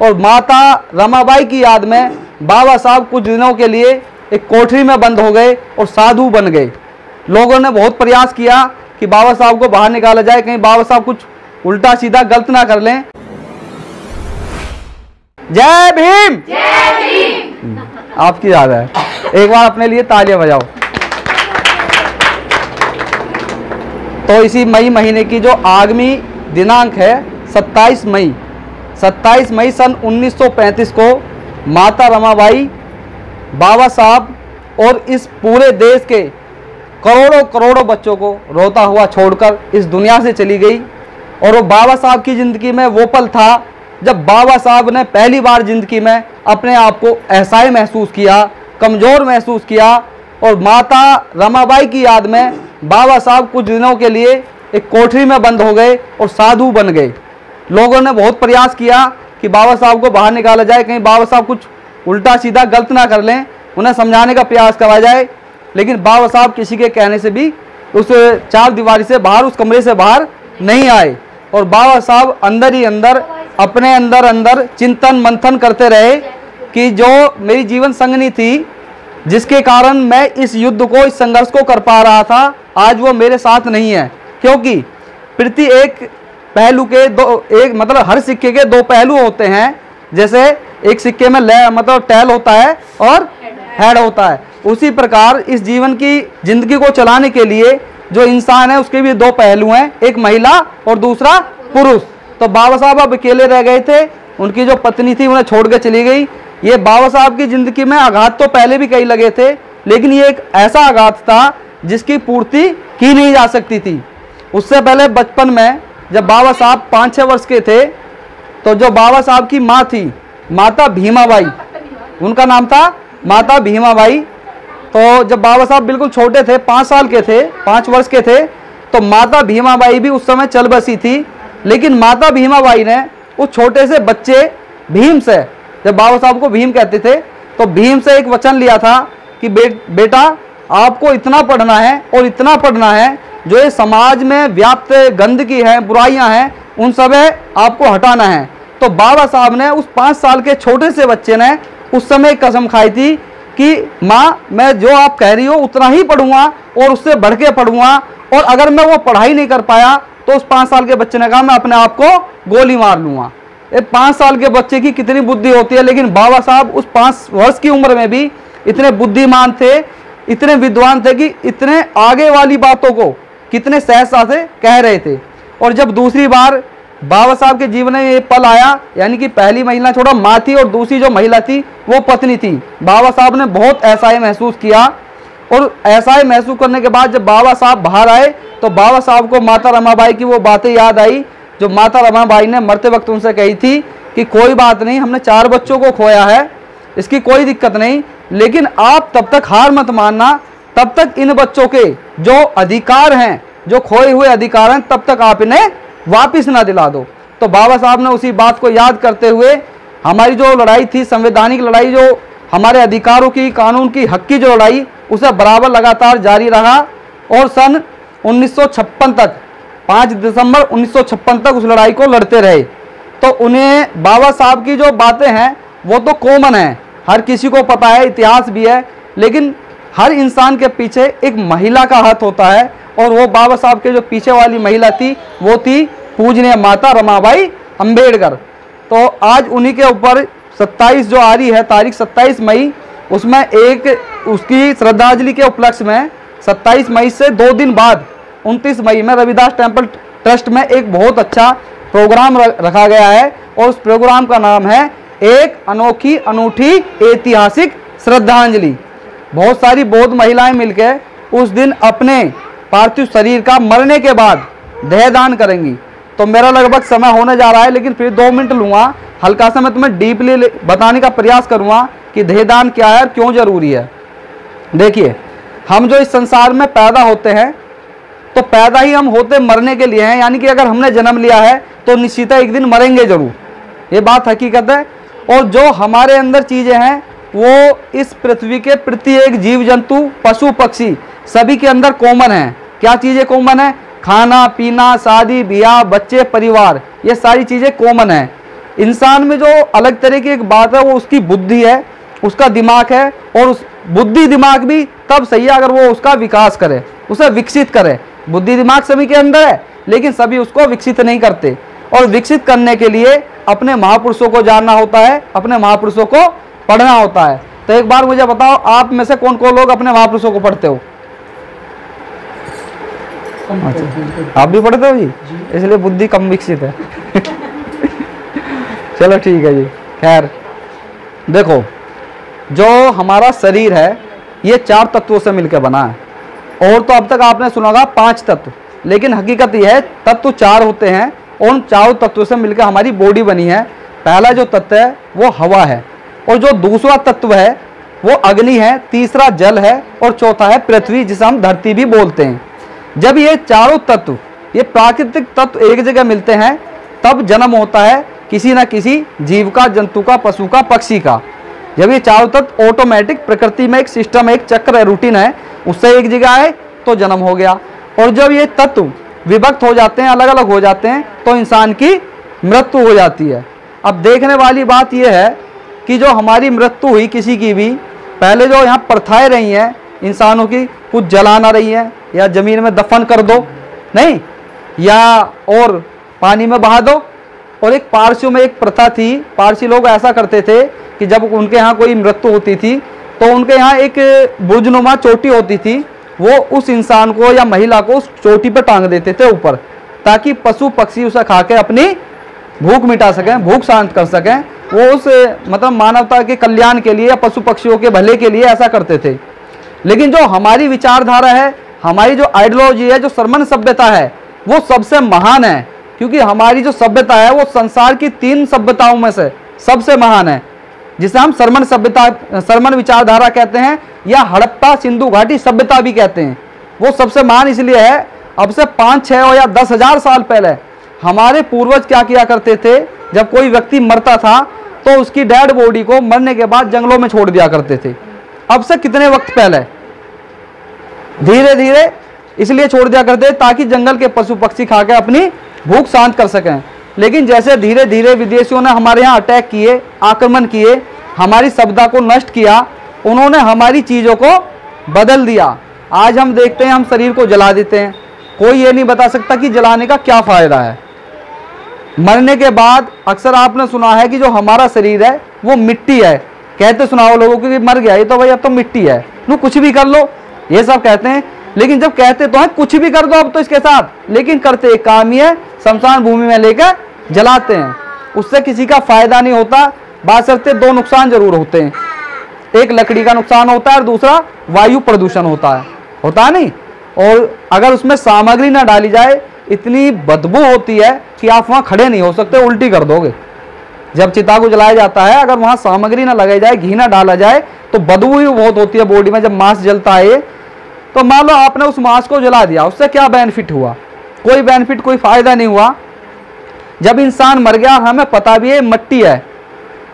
और माता रमाबाई की याद में बाबा साहब कुछ दिनों के लिए एक कोठरी में बंद हो गए और साधु बन गए। लोगों ने बहुत प्रयास किया कि बाबा साहब को बाहर निकाला जाए, कहीं बाबा साहब कुछ उल्टा सीधा गलत ना कर लें। जय भीम, जय भीम। आपकी याद है, एक बार अपने लिए तालियां बजाओ। तो इसी मई महीने की जो आगामी दिनांक है 27 मई सन 1935 को माता रमाबाई बाबा साहब और इस पूरे देश के करोड़ों करोड़ों बच्चों को रोता हुआ छोड़कर इस दुनिया से चली गई। और वो बाबा साहब की ज़िंदगी में वो पल था जब बाबा साहब ने पहली बार ज़िंदगी में अपने आप को असहाय महसूस किया, कमज़ोर महसूस किया। और माता रमाबाई की याद में बाबा साहब कुछ दिनों के लिए एक कोठरी में बंद हो गए और साधु बन गए। लोगों ने बहुत प्रयास किया कि बाबा साहब को बाहर निकाला जाए, कहीं बाबा साहब कुछ उल्टा सीधा गलत ना कर लें, उन्हें समझाने का प्रयास करा जाए। लेकिन बाबा साहब किसी के कहने से भी उस चार दीवारी से बाहर, उस कमरे से बाहर नहीं आए। और बाबा साहब अंदर ही अंदर, अपने अंदर चिंतन मंथन करते रहे कि जो मेरी जीवन संगनी थी, जिसके कारण मैं इस युद्ध को, इस संघर्ष को कर पा रहा था, आज वो मेरे साथ नहीं है। क्योंकि प्रति एक पहलू के एक मतलब हर सिक्के के दो पहलू होते हैं। जैसे एक सिक्के में मतलब टेल होता है और हेड होता है, उसी प्रकार इस जीवन की जिंदगी को चलाने के लिए जो इंसान है उसके भी दो पहलू हैं, एक महिला और दूसरा पुरुष। तो बाबा साहब अब अकेले रह गए थे, उनकी जो पत्नी थी उन्हें छोड़ के चली गई। ये बाबा साहब की ज़िंदगी में आघात तो पहले भी कई लगे थे, लेकिन ये एक ऐसा आघात था जिसकी पूर्ति की नहीं जा सकती थी। उससे पहले बचपन में जब बाबा साहब 5-6 वर्ष के थे, तो जो बाबा साहब की माँ थी, माता भीमाबाई, उनका नाम था माता भीमाबाई। तो जब बाबा साहब बिल्कुल छोटे थे, 5 साल के थे, 5 वर्ष के थे, तो माता भीमाबाई भी उस समय चल बसी थी। लेकिन माता भीमाबाई ने उस छोटे से बच्चे भीम से, जब बाबा साहब को भीम कहते थे, तो भीम से एक वचन लिया था कि बेटा आपको इतना पढ़ना है और इतना पढ़ना है, जो ये समाज में व्याप्त गंदगी है, बुराइयां हैं, उन सब आपको हटाना है। तो बाबा साहब ने उस 5 साल के छोटे से बच्चे ने उस समय कसम खाई थी कि माँ, मैं जो आप कह रही हो उतना ही पढ़ूंगा और उससे बढ़ के पढ़ूंगा, और अगर मैं वो पढ़ाई नहीं कर पाया तो उस 5 साल के बच्चे ने कहा मैं अपने आप को गोली मार लूँगा। ये 5 साल के बच्चे की कितनी बुद्धि होती है, लेकिन बाबा साहब उस 5 वर्ष की उम्र में भी इतने बुद्धिमान थे, इतने विद्वान थे कि इतने आगे वाली बातों को कितने सहजता से कह रहे थे। और जब दूसरी बार बाबा साहब के जीवन में ये पल आया, यानी कि पहली महिला छोड़ा माँ थी और दूसरी जो महिला थी वो पत्नी थी, बाबा साहब ने बहुत असहाय महसूस किया। और असहाय महसूस करने के बाद जब बाबा साहब बाहर आए, तो बाबा साहब को माता रमाबाई की वो बातें याद आई जो माता रमाबाई ने मरते वक्त उनसे कही थी कि कोई बात नहीं, हमने 4 बच्चों को खोया है, इसकी कोई दिक्कत नहीं, लेकिन आप तब तक हार मत मानना, तब तक इन बच्चों के जो अधिकार हैं, जो खोए हुए अधिकार हैं, तब तक आप इन्हें वापिस ना दिला दो। तो बाबा साहब ने उसी बात को याद करते हुए हमारी जो लड़ाई थी, संवैधानिक लड़ाई, जो हमारे अधिकारों की, कानून की, हक की जो लड़ाई, उसे बराबर लगातार जारी रहा। और सन 1956 तक, 5 दिसंबर 1956 तक उस लड़ाई को लड़ते रहे। तो उन्हें बाबा साहब की जो बातें हैं वो तो कॉमन है, हर किसी को पता है, इतिहास भी है, लेकिन हर इंसान के पीछे एक महिला का हाथ होता है। और वो बाबा साहब के जो पीछे वाली महिला थी वो थी पूजनीय माता रमाबाई अंबेडकर। तो आज उन्हीं के ऊपर 27 जो आ रही है तारीख 27 मई, उसमें एक उसकी श्रद्धांजलि के उपलक्ष्य में 27 मई से 2 दिन बाद 29 मई में रविदास टेम्पल ट्रस्ट में एक बहुत अच्छा प्रोग्राम रखा गया है। और उस प्रोग्राम का नाम है एक अनोखी अनूठी ऐतिहासिक श्रद्धांजलि। बहुत सारी बौद्ध महिलाएं मिलकर उस दिन अपने पार्थिव शरीर का मरने के बाद देहदान करेंगी। तो मेरा लगभग समय होने जा रहा है, लेकिन फिर 2 मिनट लूँगा, हल्का सा मैं तुम्हें डीपली बताने का प्रयास करूँगा कि देहदान क्या है और क्यों ज़रूरी है। देखिए, हम जो इस संसार में पैदा होते हैं, तो पैदा ही हम होते मरने के लिए हैं, यानी कि अगर हमने जन्म लिया है तो निश्चित एक दिन मरेंगे जरूर, ये बात हकीकत है। और जो हमारे अंदर चीज़ें हैं वो इस पृथ्वी के प्रत्येक जीव जंतु, पशु पक्षी सभी के अंदर कॉमन है। क्या चीज़ें कॉमन है? खाना पीना, शादी ब्याह, बच्चे, परिवार, ये सारी चीज़ें कॉमन है। इंसान में जो अलग तरह की एक बात है वो उसकी बुद्धि है, उसका दिमाग है, और उस बुद्धि दिमाग भी तब सही है अगर वो उसका विकास करे, उसे विकसित करे। बुद्धि दिमाग सभी के अंदर है लेकिन सभी उसको विकसित नहीं करते, और विकसित करने के लिए अपने महापुरुषों को जानना होता है, अपने महापुरुषों को पढ़ना होता है। तो एक बार मुझे बताओ, आप में से कौन कौन लोग अपने महापुरुषों को पढ़ते हो? अच्छा, आप भी पढ़ते हो जी, इसलिए बुद्धि कम विकसित है। चलो ठीक है जी। खैर देखो, जो हमारा शरीर है ये 4 तत्वों से मिलकर बना है, और तो अब तक आपने सुना होगा 5 तत्व, लेकिन हकीकत यह है तत्व 4 होते हैं, और उन 4 तत्वों से मिलकर हमारी बॉडी बनी है। पहला जो तत्व है वो हवा है, और जो दूसरा तत्व है वो अग्नि है, तीसरा जल है, और चौथा है पृथ्वी, जिसे हम धरती भी बोलते हैं। जब ये चारों तत्व, ये प्राकृतिक तत्व एक जगह मिलते हैं तब जन्म होता है किसी न किसी जीव का, जंतु का, पशु का, पक्षी का। जब ये चारों तत्व ऑटोमेटिक प्रकृति में एक सिस्टम है, एक चक्र है, रूटीन है, उससे एक जगह आए तो जन्म हो गया। और जब ये तत्व विभक्त हो जाते हैं, अलग अलग हो जाते हैं, तो इंसान की मृत्यु हो जाती है। अब देखने वाली बात यह है कि जो हमारी मृत्यु हुई किसी की भी, पहले जो यहाँ प्रथाएं रही हैं इंसानों की, कुछ जला ना रही है, या ज़मीन में दफन कर दो, नहीं, या और पानी में बहा दो। और एक पारसियों में एक प्रथा थी, पारसी लोग ऐसा करते थे कि जब उनके यहाँ कोई मृत्यु होती थी तो उनके यहाँ एक बुर्जनुमा चोटी होती थी, वो उस इंसान को या महिला को उस चोटी पर टांग देते थे ऊपर, ताकि पशु पक्षी उसे खा के अपनी भूख मिटा सकें, भूख शांत कर सकें। वो उस मतलब मानवता के कल्याण के लिए या पशु पक्षियों के भले के लिए ऐसा करते थे। लेकिन जो हमारी विचारधारा है, हमारी जो आइडियोलॉजी है, जो शर्मन सभ्यता है, वो सबसे महान है, क्योंकि हमारी जो सभ्यता है वो संसार की 3 सभ्यताओं में से सबसे महान है, जिसे हम शर्मन सभ्यता, शर्मन विचारधारा कहते हैं, या हड़प्पा सिंधु घाटी सभ्यता भी कहते हैं। वो सबसे महान इसलिए है, अब से 5, 6 या 10,000 साल पहले हमारे पूर्वज क्या किया करते थे, जब कोई व्यक्ति मरता था तो उसकी डेड बॉडी को मरने के बाद जंगलों में छोड़ दिया करते थे। अब से कितने वक्त पहले, धीरे धीरे इसलिए छोड़ दिया करते ताकि जंगल के पशु पक्षी खा के अपनी भूख शांत कर सकें। लेकिन जैसे धीरे धीरे विदेशियों ने हमारे यहाँ अटैक किए, आक्रमण किए, हमारी सभ्यता को नष्ट किया, उन्होंने हमारी चीज़ों को बदल दिया। आज हम देखते हैं हम शरीर को जला देते हैं, कोई ये नहीं बता सकता कि जलाने का क्या फ़ायदा है। मरने के बाद अक्सर आपने सुना है कि जो हमारा शरीर है वो मिट्टी है, कहते सुनाओ लोगों को कि मर गया ये तो भाई अब तो मिट्टी है, नो कुछ भी कर लो, ये सब कहते हैं। लेकिन जब कहते तो है कुछ भी कर दो अब तो इसके साथ, लेकिन करते एक काम ही है, शमशान भूमि में लेकर जलाते हैं। उससे किसी का फायदा नहीं होता, बाशर्ते 2 नुकसान जरूर होते हैं, एक लकड़ी का नुकसान होता है और दूसरा वायु प्रदूषण होता है नहीं। और अगर उसमें सामग्री ना डाली जाए, इतनी बदबू होती है कि आप वहाँ खड़े नहीं हो सकते, उल्टी कर दोगे। जब चिता को जलाया जाता है, अगर वहाँ सामग्री ना लगाई जाए, घी ना डाला जाए, तो बदबू ही बहुत होती है बॉडी में। जब मांस जलता है, तो मान लो आपने उस मांस को जला दिया, उससे क्या बेनिफिट हुआ? कोई बेनिफिट, कोई फायदा नहीं हुआ। जब इंसान मर गया, हमें पता भी है मट्टी है,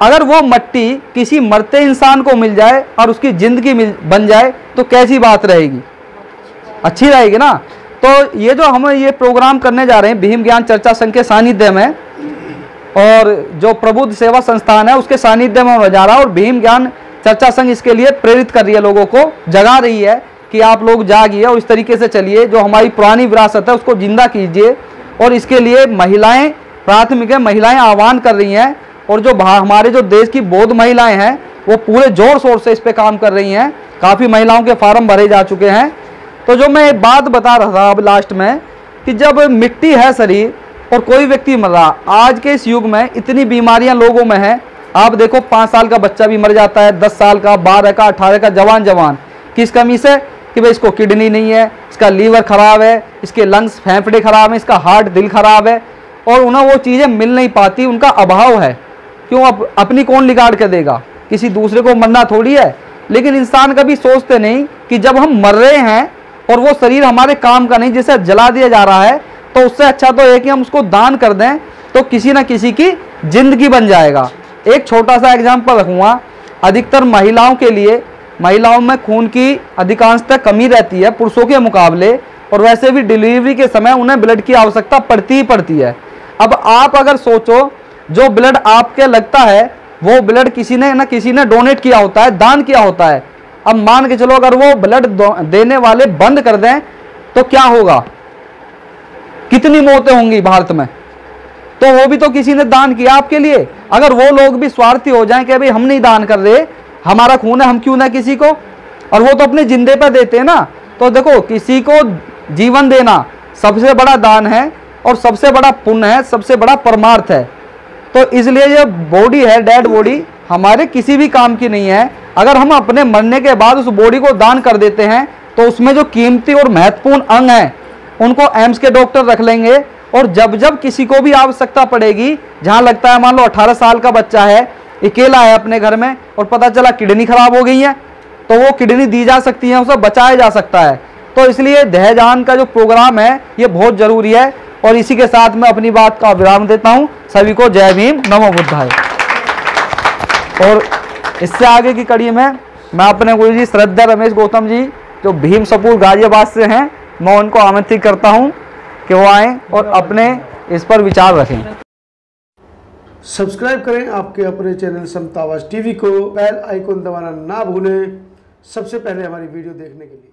अगर वो मट्टी किसी मरते इंसान को मिल जाए और उसकी जिंदगी बन जाए तो कैसी बात रहेगी? अच्छी रहेगी ना। तो ये जो हम ये प्रोग्राम करने जा रहे हैं भीम ज्ञान चर्चा संघ के सानिध्य में, और जो प्रबुद्ध सेवा संस्थान है उसके सानिध्य में होने जा रहा है, और भीम ज्ञान चर्चा संघ इसके लिए प्रेरित कर रही है, लोगों को जगा रही है कि आप लोग जागिए और इस तरीके से चलिए, जो हमारी पुरानी विरासत है उसको जिंदा कीजिए। और इसके लिए महिलाएं, प्राथमिक महिलाएं आह्वान कर रही हैं, और जो हमारे जो देश की बौद्ध महिलाएं हैं वो पूरे जोर शोर से इस पे काम कर रही हैं। काफ़ी महिलाओं के फार्म भरे जा चुके हैं। तो जो मैं एक बात बता रहा था अब लास्ट में, कि जब मिट्टी है शरीर और कोई व्यक्ति मर रहा, आज के इस युग में इतनी बीमारियां लोगों में हैं। आप देखो 5 साल का बच्चा भी मर जाता है, 10 साल का, 12 का, 18 का, जवान। किस कमी से? कि भाई इसको किडनी नहीं है, इसका लीवर खराब है, इसके लंग्स फेफड़े खराब हैं, इसका हार्ट दिल खराब है, और उन्हें वो चीज़ें मिल नहीं पाती, उनका अभाव है। क्यों? अपनी कौन लिगाड़ के देगा? किसी दूसरे को मरना थोड़ी है। लेकिन इंसान कभी सोचते नहीं कि जब हम मर रहे हैं और वो शरीर हमारे काम का नहीं, जिसे जला दिया जा रहा है, तो उससे अच्छा तो है कि हम उसको दान कर दें, तो किसी न किसी की जिंदगी बन जाएगा। एक छोटा सा एग्जाम्पल रखूँगा। अधिकतर महिलाओं के लिए, महिलाओं में खून की अधिकांशतः कमी रहती है पुरुषों के मुकाबले, और वैसे भी डिलीवरी के समय उन्हें ब्लड की आवश्यकता पड़ती ही पड़ती है। अब आप अगर सोचो जो ब्लड आपके लगता है वो ब्लड किसी ने डोनेट किया होता है, दान किया होता है। अब मान के चलो अगर वो ब्लड देने वाले बंद कर दें तो क्या होगा, कितनी मौतें होंगी भारत में। तो वो भी तो किसी ने दान किया आपके लिए। अगर वो लोग भी स्वार्थी हो जाएं कि भाई हम नहीं दान कर रहे, हमारा खून है, हम क्यों ना किसी को, और वो तो अपने जिंदे पे देते हैं ना। तो देखो, किसी को जीवन देना सबसे बड़ा दान है और सबसे बड़ा पुण्य है, सबसे बड़ा परमार्थ है। तो इसलिए ये बॉडी है, डेड बॉडी हमारे किसी भी काम की नहीं है। अगर हम अपने मरने के बाद उस बॉडी को दान कर देते हैं तो उसमें जो कीमती और महत्वपूर्ण अंग हैं उनको एम्स के डॉक्टर रख लेंगे, और जब जब किसी को भी आवश्यकता पड़ेगी, जहां लगता है मान लो 18 साल का बच्चा है, अकेला है अपने घर में और पता चला किडनी खराब हो गई है, तो वो किडनी दी जा सकती है, उसे बचाया जा सकता है। तो इसलिए दहेजान का जो प्रोग्राम है ये बहुत जरूरी है। और इसी के साथ मैं अपनी बात का विराम देता हूं। सभी को जय भीम, नमो बुद्धाय। और इससे आगे की कड़ी में मैं अपने गुरु जी श्रद्धा रमेश गौतम जी जो भीम सपूर गाजियाबाद से हैं, मैं उनको आमंत्रित करता हूं कि वो आएँ और अपने इस पर विचार रखें। सब्सक्राइब करें आपके अपने चैनल समता आवाज़ टीवी को, बेल आइकन दबाना ना भूलें सबसे पहले हमारी वीडियो देखने के लिए।